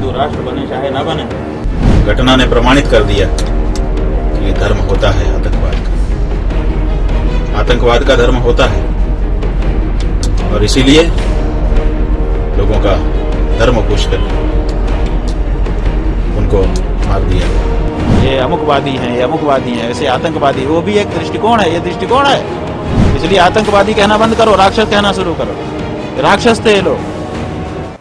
हिंदू राष्ट्र बने चाहे न बने, घटना ने प्रमाणित कर दिया कि ये धर्म होता है आतंकवाद का। आतंकवाद का धर्म होता है और इसीलिए लोगों का धर्म पूछ कर उनको मार दिया। ये अमुकवादी हैं, ये अमुकवादी हैं, ऐसे आतंकवादी, वो भी एक दृष्टिकोण है, ये दृष्टिकोण है। इसलिए आतंकवादी कहना बंद करो, राक्षस कहना शुरू करो। राक्षस थे ये लोग।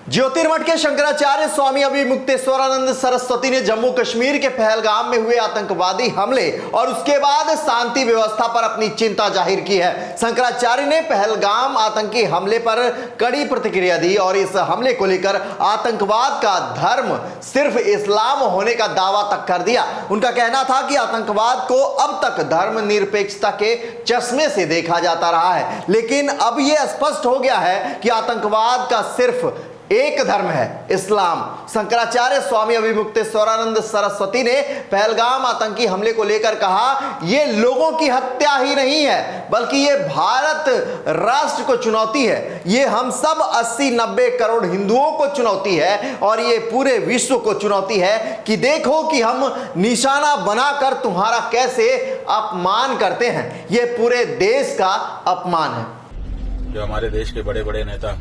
ज्योतिर्मठ के शंकराचार्य स्वामी अभिमुक्तेश्वरानंद सरस्वती ने जम्मू कश्मीर के पहलगाम में हुए आतंकवादी हमले और उसके बाद शांति व्यवस्था पर अपनी चिंता जाहिर की है। शंकराचार्य ने पहलगाम आतंकी हमले पर कड़ी प्रतिक्रिया दी और इस हमले को लेकर आतंकवाद का धर्म सिर्फ इस्लाम होने का दावा तक कर दिया। उनका कहना था कि आतंकवाद को अब तक धर्मनिरपेक्षता के चश्मे से देखा जाता रहा है, लेकिन अब यह स्पष्ट हो गया है कि आतंकवाद का सिर्फ एक धर्म है, इस्लाम। शंकराचार्य स्वामी अभिमुक्तेश्वरानंद सरस्वती ने पहलगाम आतंकी हमले को लेकर कहा, यह लोगों की हत्या ही नहीं है, बल्कि यह भारत राष्ट्र को चुनौती है। यह हम सब 80-90 करोड़ हिंदुओं को चुनौती है और यह पूरे विश्व को चुनौती है कि देखो कि हम निशाना बनाकर तुम्हारा कैसे अपमान करते हैं। यह पूरे देश का अपमान है। जो हमारे देश के बड़े बड़े नेता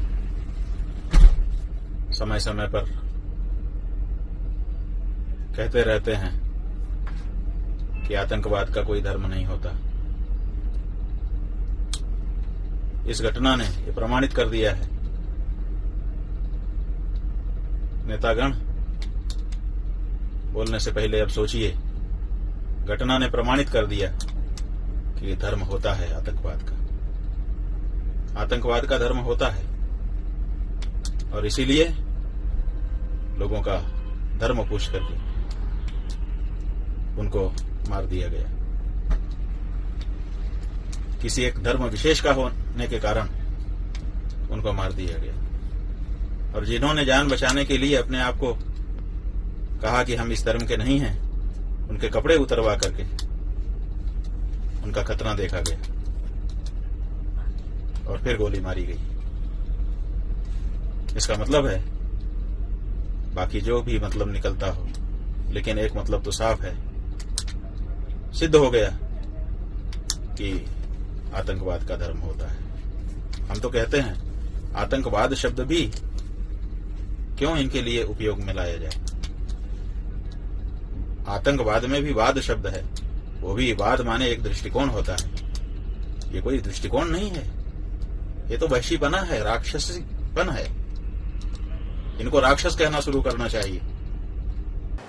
समय समय पर कहते रहते हैं कि आतंकवाद का कोई धर्म नहीं होता, इस घटना ने यह प्रमाणित कर दिया है। नेतागण बोलने से पहले अब सोचिए, घटना ने प्रमाणित कर दिया कि यह धर्म होता है आतंकवाद का। आतंकवाद का धर्म होता है और इसीलिए लोगों का धर्म पूछ करके उनको मार दिया गया। किसी एक धर्म विशेष का होने के कारण उनको मार दिया गया। और जिन्होंने जान बचाने के लिए अपने आप को कहा कि हम इस धर्म के नहीं हैं, उनके कपड़े उतरवा करके उनका खतना देखा गया और फिर गोली मारी गई। इसका मतलब है, बाकी जो भी मतलब निकलता हो, लेकिन एक मतलब तो साफ है, सिद्ध हो गया कि आतंकवाद का धर्म होता है। हम तो कहते हैं आतंकवाद शब्द भी क्यों इनके लिए उपयोग में लाया जाए। आतंकवाद में भी वाद शब्द है, वो भी वाद माने एक दृष्टिकोण होता है। ये कोई दृष्टिकोण नहीं है, ये तो वहशीपना है, राक्षसीपन है। इनको राक्षस कहना शुरू करना चाहिए।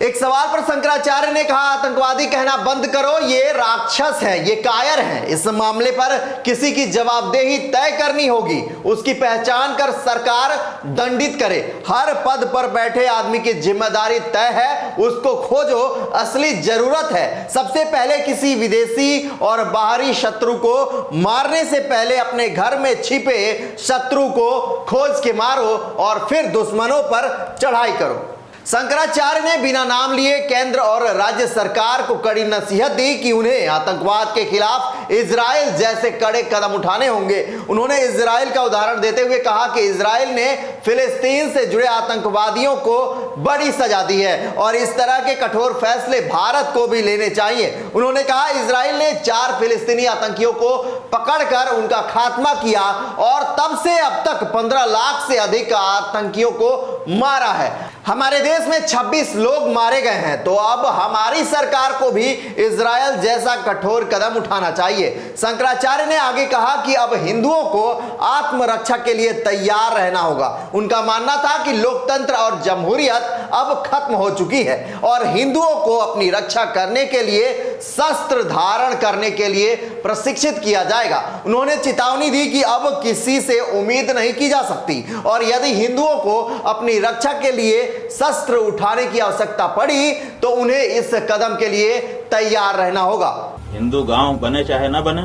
एक सवाल पर शंकराचार्य ने कहा, आतंकवादी कहना बंद करो, ये राक्षस है, ये कायर है। इस मामले पर किसी की जवाबदेही तय करनी होगी, उसकी पहचान कर सरकार दंडित करे। हर पद पर बैठे आदमी की जिम्मेदारी तय है, उसको खोजो, असली जरूरत है। सबसे पहले किसी विदेशी और बाहरी शत्रु को मारने से पहले अपने घर में छिपे शत्रु को खोज के मारो और फिर दुश्मनों पर चढ़ाई करो। शंकराचार्य ने बिना नाम लिए केंद्र और राज्य सरकार को कड़ी नसीहत दी कि उन्हें आतंकवाद के खिलाफ इजराइल जैसे कड़े कदम उठाने होंगे। उन्होंने इजराइल का उदाहरण देते हुए कहा कि इजराइल ने फिलिस्तीन से जुड़े आतंकवादियों को बड़ी सजा दी है और इस तरह के कठोर फैसले भारत को भी लेने चाहिए। उन्होंने कहा, इजराइल ने 4 फिलिस्तीनी आतंकियों को पकड़कर उनका खात्मा किया और तब से अब तक 15 लाख से अधिक आतंकियों को मारा है। हमारे देश में 26 लोग मारे गए हैं, तो अब हमारी सरकार को भी इजराइल जैसा कठोर कदम उठाना चाहिए। शंकराचार्य ने आगे कहा कि अब हिंदुओं को आत्मरक्षा के लिए तैयार रहना होगा। उनका मानना था कि लोकतंत्र और जमहूरियत अब खत्म हो चुकी है और हिंदुओं को अपनी रक्षा करने के लिए शस्त्र धारण करने के लिए प्रशिक्षित किया जाएगा। उन्होंने चेतावनी दी कि अब किसी से उम्मीद नहीं की जा सकती और यदि हिंदुओं को अपनी रक्षा के लिए शस्त्र उठाने की आवश्यकता पड़ी तो उन्हें इस कदम के लिए तैयार रहना होगा। हिंदू गांव बने चाहे न बने,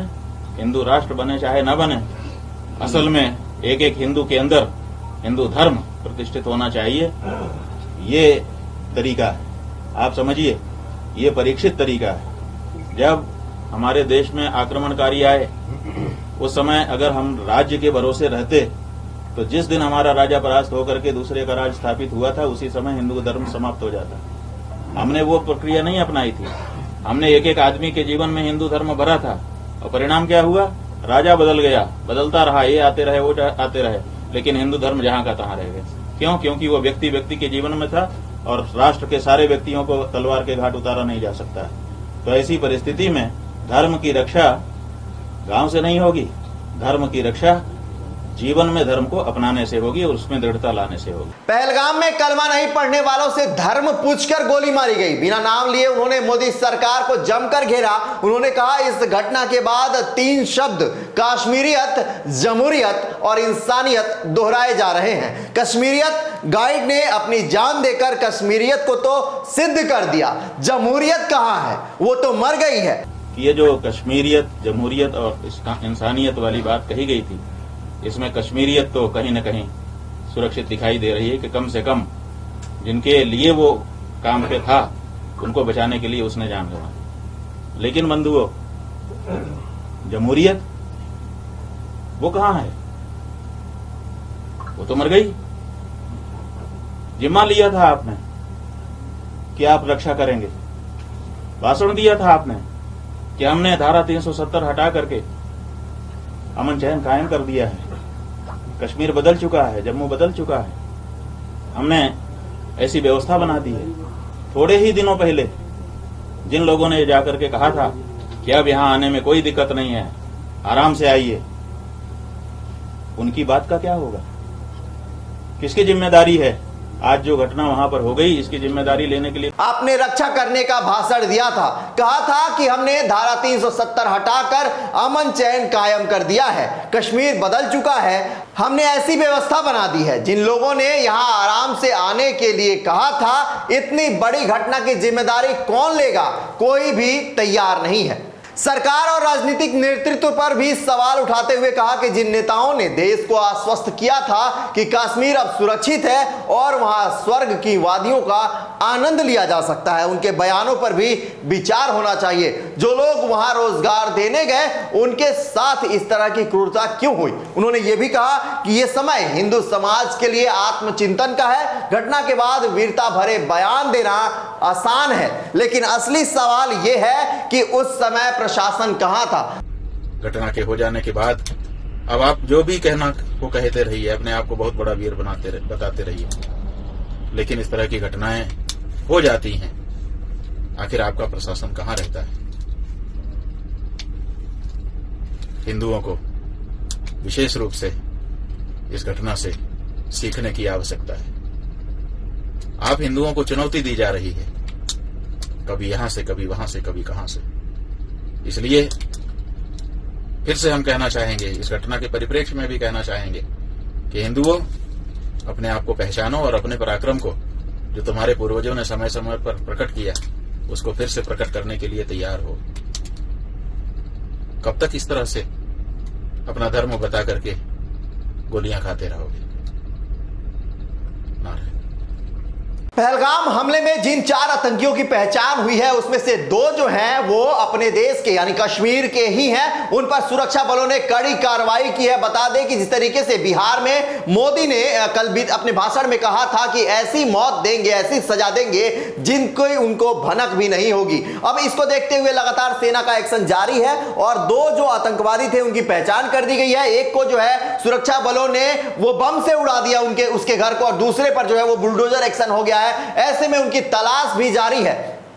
हिंदू राष्ट्र बने चाहे न बने, असल में एक एक हिंदू के अंदर हिंदू धर्म प्रतिष्ठित होना चाहिए। ये तरीका है, आप समझिए, ये परीक्षित तरीका है। जब हमारे देश में आक्रमणकारी आए, उस समय अगर हम राज्य के भरोसे रहते तो जिस दिन हमारा राजा परास्त होकर के दूसरे का राज स्थापित हुआ था, उसी समय हिंदू धर्म समाप्त हो जाता। हमने वो प्रक्रिया नहीं अपनाई थी। हमने एक एक आदमी के जीवन में हिंदू धर्म भरा था, और परिणाम क्या हुआ? राजा बदल गया, बदलता रहा, ये आते रहे, वो आते रहे, लेकिन हिंदू धर्म जहां का तहां रह गया। क्यों? क्योंकि वो व्यक्ति व्यक्ति के जीवन में था, और राष्ट्र के सारे व्यक्तियों को तलवार के घाट उतारा नहीं जा सकता है। तो ऐसी परिस्थिति में धर्म की रक्षा गांव से नहीं होगी। धर्म की रक्षा जीवन में धर्म को अपनाने से होगी, और उसमें दृढ़ता लाने से होगी। पहलगाम में कलमा नहीं पढ़ने वालों से धर्म पूछकर गोली मारी गई। बिना नाम लिए उन्होंने मोदी सरकार को जमकर घेरा। उन्होंने कहा, इस घटना के बाद 3 शब्द कश्मीरियत, जमहूरियत और इंसानियत दोहराए जा रहे हैं। कश्मीरियत, गाइड ने अपनी जान देकर कश्मीरियत को तो सिद्ध कर दिया। जमहूरियत कहां है? वो तो मर गई है। ये जो कश्मीरियत, जमहूरियत और इंसानियत वाली बात कही गई थी, इसमें कश्मीरियत तो कहीं न कहीं सुरक्षित दिखाई दे रही है कि कम से कम जिनके लिए वो काम पे था, उनको बचाने के लिए उसने जान गंवाई। लेकिन बंधुओं, जमहूरियत वो कहां है? वो तो मर गई। जिम्मा लिया था आपने कि आप रक्षा करेंगे, भाषण दिया था आपने कि हमने धारा 370 हटा करके अमन चैन कायम कर दिया है। कश्मीर बदल चुका है, जम्मू बदल चुका है, हमने ऐसी व्यवस्था बना दी है। थोड़े ही दिनों पहले जिन लोगों ने जाकर के कहा था कि अब यहां आने में कोई दिक्कत नहीं है, आराम से आइए, उनकी बात का क्या होगा? किसकी जिम्मेदारी है आज जो घटना वहां पर हो गई? इसकी जिम्मेदारी लेने के लिए आपने रक्षा करने का भाषण दिया था, कहा था कि हमने धारा 370 हटाकर अमन चैन कायम कर दिया है, कश्मीर बदल चुका है, हमने ऐसी व्यवस्था बना दी है। जिन लोगों ने यहां आराम से आने के लिए कहा था, इतनी बड़ी घटना की जिम्मेदारी कौन लेगा? कोई भी तैयार नहीं है। सरकार और राजनीतिक नेतृत्व पर भी सवाल उठाते हुए कहा कि जिन नेताओं ने देश को आश्वस्त किया था कि कश्मीर अब सुरक्षित है और वहां स्वर्ग की वादियों का आनंद लिया जा सकता है, उनके बयानों पर भी विचार होना चाहिए। जो लोग वहां रोजगार देने गए, उनके साथ इस तरह की क्रूरता क्यों हुई? उन्होंने यह भी कहा कि यह समय हिंदू समाज के लिए आत्मचिंतन का है। घटना के बाद वीरता भरे बयान देना आसान है, लेकिन असली सवाल यह है कि उस समय प्रशासन कहां था? घटना के हो जाने के बाद अब आप जो भी कहना को कहते रहिए, अपने आप को बहुत बड़ा वीर बताते रहिए, लेकिन इस तरह की घटनाएं हो जाती हैं, आखिर आपका प्रशासन कहां रहता है? हिंदुओं को विशेष रूप से इस घटना से सीखने की आवश्यकता है। आप हिंदुओं को चुनौती दी जा रही है, कभी यहां से, कभी वहां से, कभी कहां से। इसलिए फिर से हम कहना चाहेंगे, इस घटना के परिप्रेक्ष्य में भी कहना चाहेंगे कि हिंदुओं, अपने आप को पहचानो और अपने पराक्रम को, जो तुम्हारे पूर्वजों ने समय समय पर प्रकट किया, उसको फिर से प्रकट करने के लिए तैयार हो। कब तक इस तरह से अपना धर्म बता करके गोलियां खाते रहोगे? नारायण। पहलगाम हमले में जिन 4 आतंकियों की पहचान हुई है, उसमें से 2 जो हैं वो अपने देश के यानी कश्मीर के ही हैं। उन पर सुरक्षा बलों ने कड़ी कार्रवाई की है। बता दें कि जिस तरीके से बिहार में मोदी ने कल भी अपने भाषण में कहा था कि ऐसी मौत देंगे, ऐसी सजा देंगे जिनको उनको भनक भी नहीं होगी। अब इसको देखते हुए लगातार सेना का एक्शन जारी है और 2 जो आतंकवादी थे उनकी पहचान कर दी गई है। एक को जो है सुरक्षा बलों ने वो बम से उड़ा दिया उसके घर को, और दूसरे पर जो है वो बुलडोजर एक्शन हो गया है। ऐसे में उनकी तलाश भी जारी है।